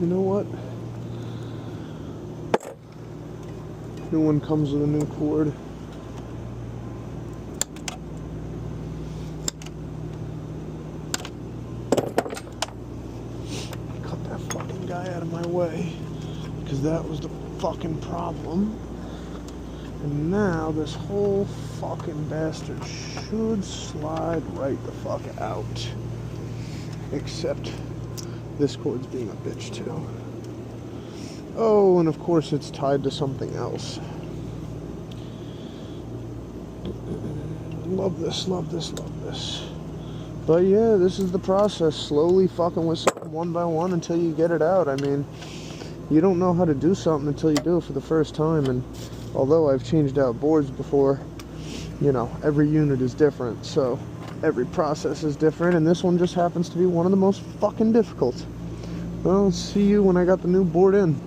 You know what? New one comes with a new cord. Cut that fucking guy out of my way, because that was the fucking problem. And now this whole fucking bastard should slide right the fuck out. Except this cord's being a bitch too. Oh, and of course it's tied to something else. Love this, love this, love this. But yeah, this is the process. Slowly fucking with something one by one until you get it out. I mean, you don't know how to do something until you do it for the first time. And although I've changed out boards before, you know, every unit is different. So every process is different. And this one just happens to be one of the most fucking difficult. Well, see you when I got the new board in.